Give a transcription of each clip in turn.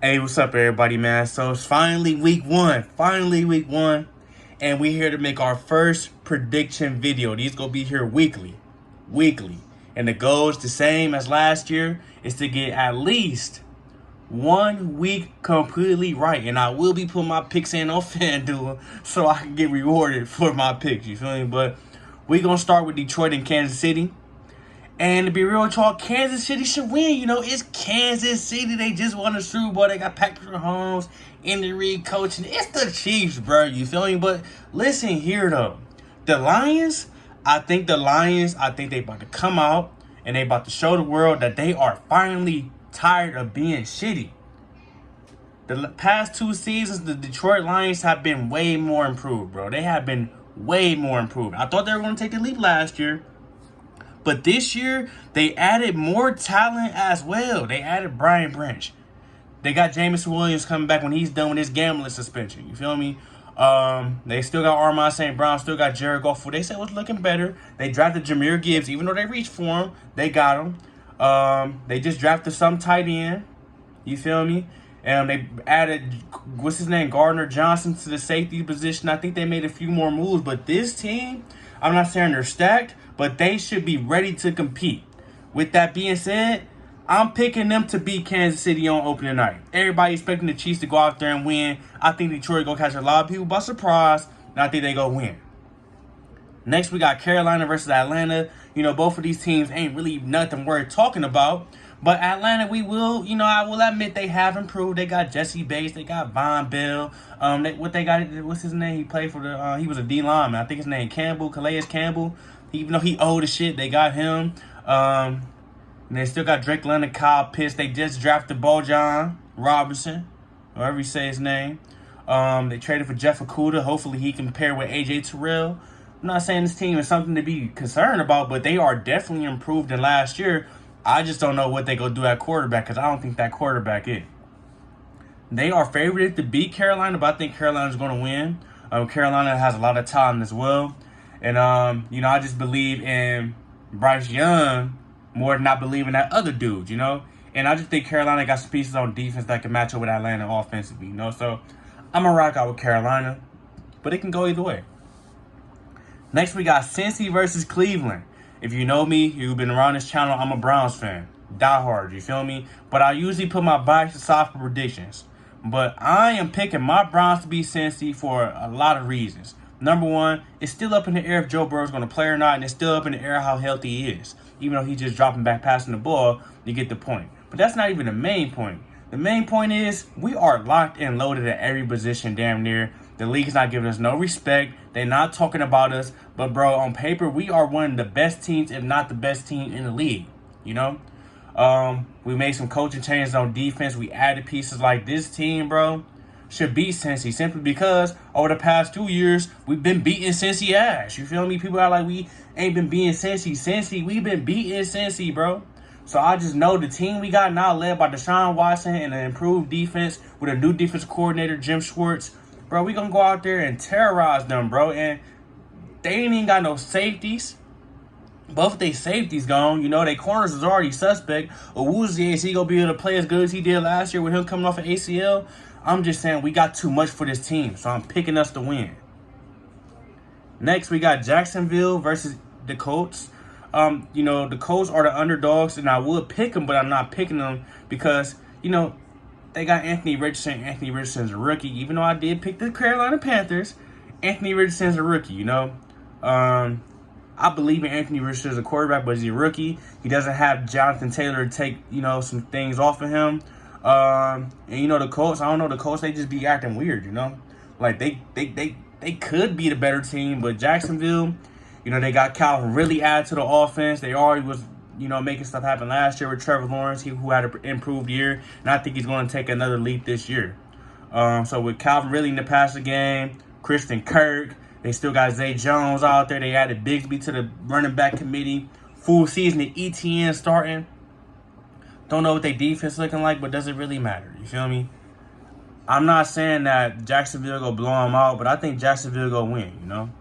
Hey, what's up, everybody, man? So it's finally week one. Finally week one. And we're here to make our first prediction video. These gonna be here weekly. Weekly. And the goal is the same as last year, is to get at least 1 week completely right. And I will be putting my picks in on FanDuel so I can get rewarded for my picks. You feel me? But we're gonna start with Detroit and Kansas City. And to be real with y'all, Kansas City should win. You know, it's Kansas City. They just won the Super Bowl. They got Patrick Mahomes, Andy Reid coaching. It's the Chiefs, bro. You feel me? But listen here, though. The Lions, I think they about to come out and they about to show the world that they are finally tired of being shitty. The past 2 seasons, the Detroit Lions have been way more improved, bro. They have been way more improved. I thought they were going to take the leap last year. But this year, they added more talent as well. They added Brian Branch. They got Jameson Williams coming back when he's done with his gambling suspension. You feel me? They still got Armand St. Brown. Still got Jared Goff. They said was looking better. They drafted Jahmyr Gibbs. Even though they reached for him, they got him. They just drafted some tight end. You feel me? And they added, what's his name, Gardner Johnson to the safety position. I think they made a few more moves. But this team, I'm not saying they're stacked, but they should be ready to compete. With that being said, I'm picking them to beat Kansas City on opening night. Everybody expecting the Chiefs to go out there and win. I think Detroit going to catch a lot of people by surprise, and I think they going to win. Next, we got Carolina versus Atlanta. You know, both of these teams ain't really nothing worth talking about. But Atlanta, I will admit they have improved. They got Jesse Bates. They got Von Bell. What's his name? He played for he was a D lineman. I think his name Calais Campbell. Even though he old as shit, they got him. And they still got Drake London, Kyle Pitts. They just drafted Bojan Robinson, however you say his name. They traded for Jeff Okudah. Hopefully he can pair with AJ Terrell. I'm not saying this team is something to be concerned about, but they are definitely improved than last year. I just don't know what they going to do at quarterback because I don't think that quarterback is. They are favored to beat Carolina, but I think Carolina's going to win. Carolina has a lot of talent as well. And, I just believe in Bryce Young more than I believe in that other dude, And I just think Carolina got some pieces on defense that can match up with Atlanta offensively, So I'm going to rock out with Carolina, but it can go either way. Next, we got Cincy versus Cleveland. If you know me, you've been around this channel, I'm a Browns fan. Die hard, you feel me? But I usually put my bias aside for predictions. But I am picking my Browns to beat Cincy for a lot of reasons. Number one, it's still up in the air if Joe Burrow's going to play or not, and it's still up in the air how healthy he is. Even though he's just dropping back passing the ball, you get the point. But that's not even the main point. The main point is we are locked and loaded at every position damn near. The league is not giving us no respect. They're not talking about us. But, bro, on paper, we are one of the best teams, if not the best team in the league, We made some coaching changes on defense. We added pieces like this team, bro, should beat Cincy simply because over the past 2 years, we've been beating Cincy ass. You feel me? People are like, we ain't been beating Cincy. Cincy, we've been beating Cincy, bro. So I just know the team we got now led by Deshaun Watson and an improved defense with a new defense coordinator, Jim Schwartz. Bro, we going to go out there and terrorize them, bro. And they ain't even got no safeties. Both of their safeties gone. Their corners is already suspect. Owuzie, is he going to be able to play as good as he did last year with him coming off an ACL? I'm just saying we got too much for this team, so I'm picking us to win. Next, we got Jacksonville versus the Colts. The Colts are the underdogs, and I would pick them, but I'm not picking them because, they got Anthony Richardson. Anthony Richardson's a rookie. Even though I did pick the Carolina Panthers, Anthony Richardson's a rookie, I believe in Anthony Richardson as a quarterback, but he's a rookie. He doesn't have Jonathan Taylor to take, some things off of him. And the Colts, I don't know, the Colts, they just be acting weird, Like they could be the better team, but Jacksonville, they got Calvin really added to the offense. They already was, making stuff happen last year with Trevor Lawrence, who had an improved year, and I think he's going to take another leap this year. So with Calvin really in the passing game, Christian Kirk, they still got Zay Jones out there. They added Bigsby to the running back committee. Full season of ETN starting. Don't know what their defense looking like, but does it really matter? You feel me? I'm not saying that Jacksonville go blow them out, but I think Jacksonville go win,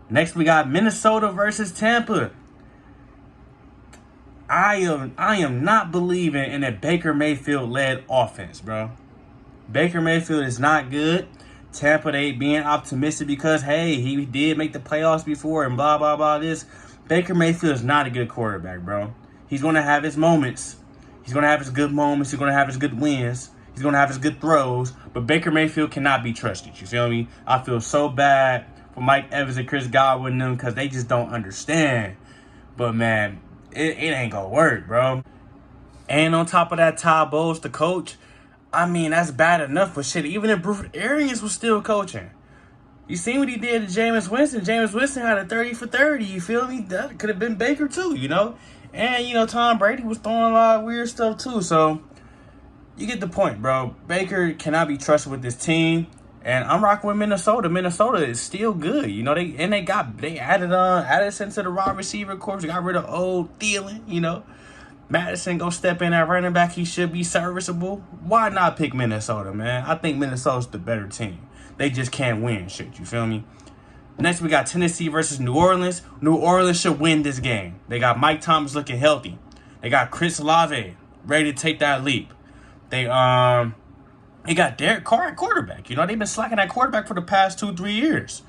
Next, we got Minnesota versus Tampa. I am not believing in a Baker Mayfield led offense, bro. Baker Mayfield is not good. Tampa, they being optimistic because, hey, he did make the playoffs before and blah, blah, blah, this. Baker Mayfield is not a good quarterback, bro. He's going to have his moments. He's going to have his good moments. He's going to have his good wins. He's going to have his good throws. But Baker Mayfield cannot be trusted. You feel me? I feel so bad for Mike Evans and Chris Godwin and them because they just don't understand. But, man, it ain't going to work, bro. And on top of that, Todd Bowles, the coach, I mean, that's bad enough, but shit, even if Bruce Arians was still coaching. You seen what he did to Jameis Winston? Jameis Winston had a 30 for 30, you feel me? That could have been Baker too, you know? And, you know, Tom Brady was throwing a lot of weird stuff too, so you get the point, bro. Baker cannot be trusted with this team, and I'm rocking with Minnesota. Minnesota is still good, you know? They added Addison to the wide receiver corps. They got rid of old Thielen, you know? Madison go step in at running back. He should be serviceable. Why not pick Minnesota, man? I think Minnesota's the better team. They just can't win shit, you feel me? Next, we got Tennessee versus New Orleans. New Orleans should win this game. They got Mike Thomas looking healthy. They got Chris Olave ready to take that leap. They got Derek Carr at quarterback. You know, they've been slacking at quarterback for the past 2-3 years.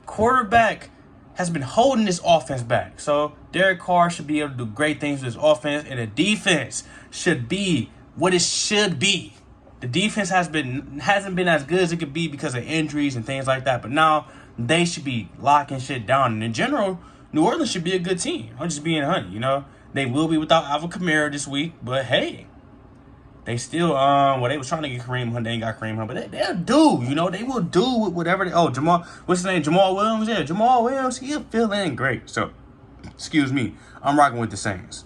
Quarterback has been holding this offense back. So Derek Carr should be able to do great things with this offense, and the defense should be what it should be. The defense hasn't been as good as it could be because of injuries and things like that. But now they should be locking shit down. And in general, New Orleans should be a good team. I'm just being honey, you know. They will be without Alvin Kamara this week, but hey, they still they was trying to get Kareem Hunt, they ain't got Kareem Hunt, but they'll do, you know, they will do with whatever what's his name? Jamal Williams? Yeah, Jamal Williams, he'll fill in great. So, excuse me, I'm rocking with the Saints.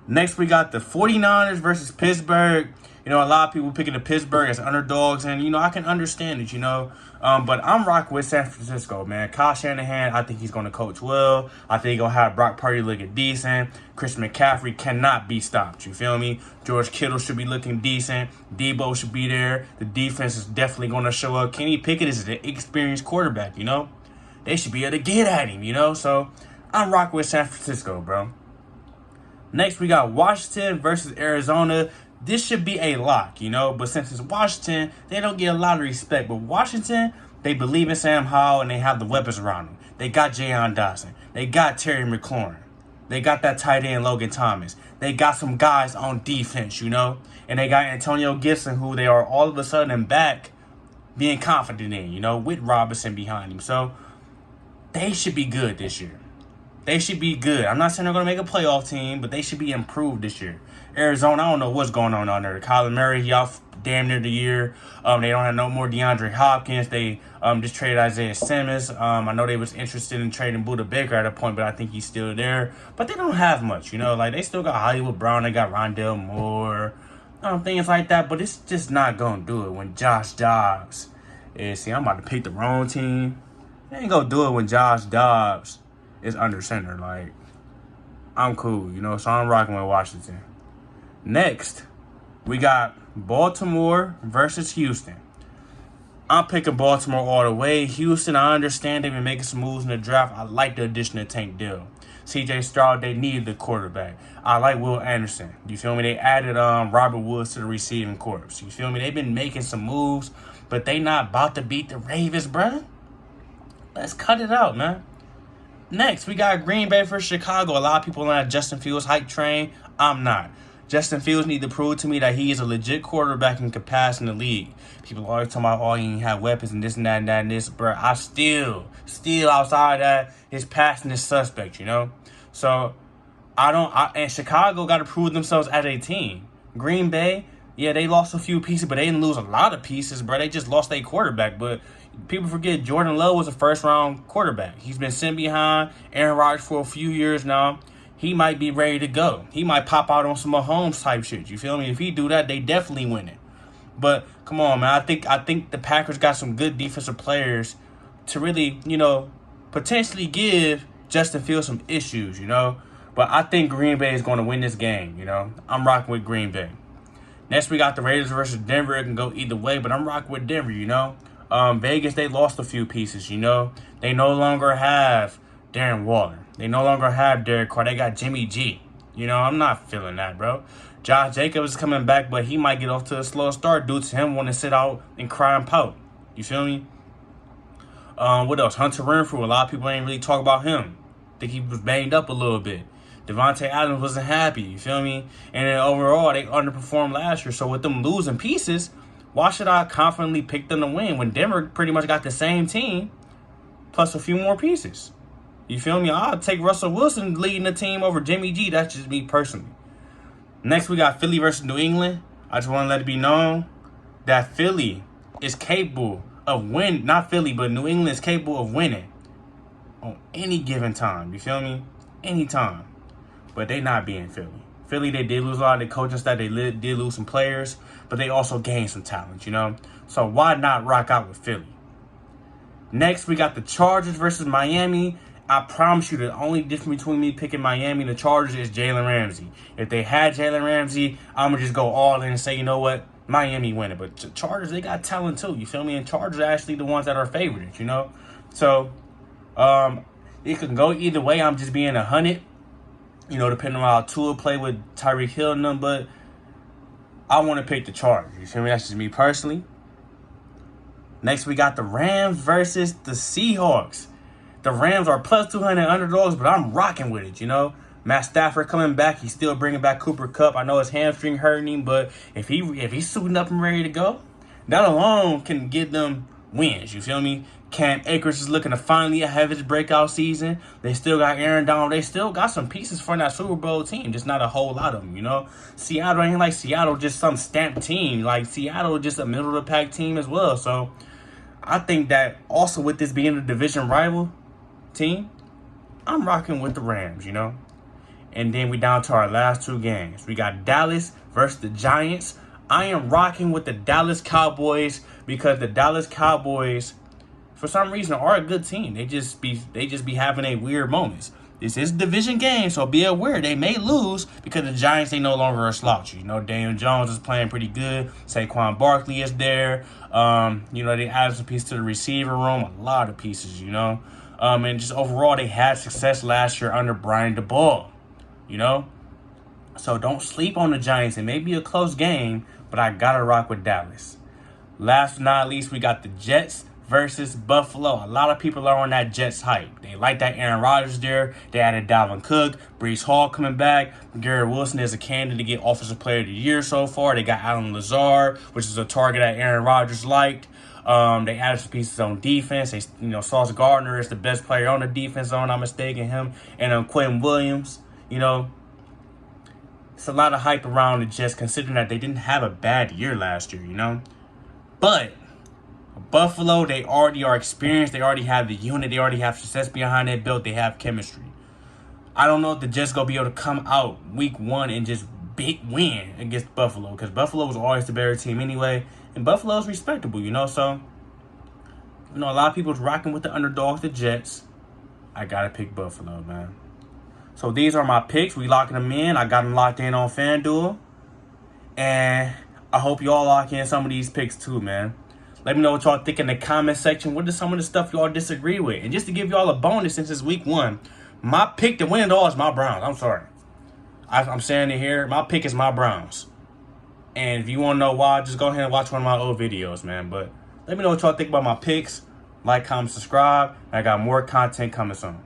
Next, we got the 49ers versus Pittsburgh. You know, a lot of people picking the Pittsburgh as underdogs, and, you know, I can understand it, you know. But I'm rocking with San Francisco, man. Kyle Shanahan, I think he's going to coach well. I think he's going to have Brock Purdy looking decent. Chris McCaffrey cannot be stopped, you feel me? George Kittle should be looking decent. Debo should be there. The defense is definitely going to show up. Kenny Pickett is an experienced quarterback, you know? They should be able to get at him, you know? So I'm rocking with San Francisco, bro. Next, we got Washington versus Arizona. This should be a lock, you know, but since it's Washington, they don't get a lot of respect. But Washington, they believe in Sam Howell, and they have the weapons around them. They got Jayon Dotson. They got Terry McLaurin. They got that tight end Logan Thomas. They got some guys on defense, you know, and they got Antonio Gibson, who they are all of a sudden back being confident in, you know, with Robinson behind him. So they should be good this year. They should be good. I'm not saying they're going to make a playoff team, but they should be improved this year. Arizona, I don't know what's going on there. Kyler Murray, he off damn near the year. They don't have no more DeAndre Hopkins. They just traded Isaiah Simmons. I know they was interested in trading Buda Baker at a point, but I think he's still there. But they don't have much, you know. Like, they still got Hollywood Brown. They got Rondale Moore. Things like that. But it's just not going to do it when Josh Dobbs is... See, I'm about to pick the wrong team. They ain't going to do it when Josh Dobbs is under center. Like, I'm cool, you know. So I'm rocking with Washington. Next, we got Baltimore versus Houston. I'm picking Baltimore all the way. Houston, I understand they've been making some moves in the draft. I like the addition of Tank Dell. CJ Stroud, they needed the quarterback. I like Will Anderson. You feel me? They added Robert Woods to the receiving corps. You feel me? They've been making some moves, but they not about to beat the Ravens, bruh. Let's cut it out, man. Next, we got Green Bay versus Chicago. A lot of people on that Justin Fields hype train. I'm not. Justin Fields need to prove to me that he is a legit quarterback and can pass in the league. People always talking about, oh, he ain't have weapons and this and that and that and this. Bro, I still outside that, his passing is suspect, you know? So, and Chicago got to prove themselves as a team. Green Bay, yeah, they lost a few pieces, but they didn't lose a lot of pieces, bro. They just lost their quarterback. But people forget Jordan Love was a first-round quarterback. He's been sitting behind Aaron Rodgers for a few years now. He might be ready to go. He might pop out on some Mahomes type shit. You feel me? If he do that, they definitely win it. But come on, man. I think the Packers got some good defensive players to really, you know, potentially give Justin Fields some issues, you know. But I think Green Bay is going to win this game, you know. I'm rocking with Green Bay. Next, we got the Raiders versus Denver. It can go either way, but I'm rocking with Denver, you know. Vegas, they lost a few pieces, you know. They no longer have Darren Waller. They no longer have Derek Carr. They got Jimmy G. You know, I'm not feeling that, bro. Josh Jacobs is coming back, but he might get off to a slow start due to him wanting to sit out and cry and pout. You feel me? What else? Hunter Renfrew. A lot of people ain't really talk about him. Think he was banged up a little bit. Devontae Adams wasn't happy. You feel me? And then overall, they underperformed last year. So with them losing pieces, why should I confidently pick them to win when Denver pretty much got the same team plus a few more pieces? You feel me? I'll take Russell Wilson leading the team over Jimmy G. That's just me personally. Next, we got Philly versus New England. I just want to let it be known that Philly is capable of winning. Not Philly, but New England is capable of winning on any given time. You feel me? Anytime. But they not being Philly. Philly, they did lose a lot of the coaching staff. They did lose some players, but they also gained some talent, you know? So why not rock out with Philly? Next, we got the Chargers versus Miami. I promise you the only difference between me picking Miami and the Chargers is Jalen Ramsey. If they had Jalen Ramsey, I'm going to just go all in and say, you know what? Miami winning. But the Chargers, they got talent too. You feel me? And Chargers are actually the ones that are favorites, you know? So, it can go either way. I'm just being 100. You know, depending on how Tua play with Tyreek Hill and them, but I want to pick the Chargers. You feel me? That's just me personally. Next, we got the Rams versus the Seahawks. The Rams are plus 200 underdogs, but I'm rocking with it, you know? Matt Stafford coming back. He's still bringing back Cooper Kupp. I know his hamstring hurting him, but if he's suiting up and ready to go, that alone can give them wins. You feel me? Cam Akers is looking to finally have his breakout season. They still got Aaron Donald. They still got some pieces for that Super Bowl team, just not a whole lot of them, you know? Seattle ain't like Seattle just some stamped team. Like, Seattle just a middle-of-the-pack team as well. So, I think that also with this being a division rival team, I'm rocking with the Rams, you know? And then we down to our last two games. We got Dallas versus the Giants. I am rocking with the Dallas Cowboys because the Dallas Cowboys, for some reason, are a good team. They just be having a weird moments. This is a division game, so be aware. They may lose because the Giants, they no longer a slouch. You know, Daniel Jones is playing pretty good. Saquon Barkley is there. You know, they added some pieces to the receiver room. A lot of pieces, you know. And just overall, they had success last year under Brian DeBall. You know? So don't sleep on the Giants. It may be a close game, but I got to rock with Dallas. Last but not least, we got the Jets versus Buffalo. A lot of people are on that Jets hype. They like that Aaron Rodgers there. They added Dalvin Cook, Breece Hall coming back. Garrett Wilson is a candidate to get Offensive Player of the Year so far. They got Alan Lazard, which is a target that Aaron Rodgers liked. They added some pieces on defense. They, you know, Sauce Gardner is the best player on the defense zone. I'm mistaken him. And Quentin Williams, you know. It's a lot of hype around the Jets considering that they didn't have a bad year last year, you know. But Buffalo, they already are experienced. They already have the unit. They already have success behind their belt. They have chemistry. I don't know if the Jets going to be able to come out week one and just big win against Buffalo because Buffalo was always the better team anyway. And Buffalo is respectable, you know. So, you know, a lot of people's rocking with the underdogs, the Jets. I got to pick Buffalo, man. So these are my picks. We locking them in. I got them locked in on FanDuel. And I hope y'all lock in some of these picks too, man. Let me know what y'all think in the comment section. What is some of the stuff y'all disagree with? And just to give y'all a bonus since it's week one, my pick to win it all is my Browns. I'm sorry. I'm saying it here. My pick is my Browns. And if you want to know why, just go ahead and watch one of my old videos, man. But let me know what y'all think about my picks. Like, comment, subscribe. I got more content coming soon.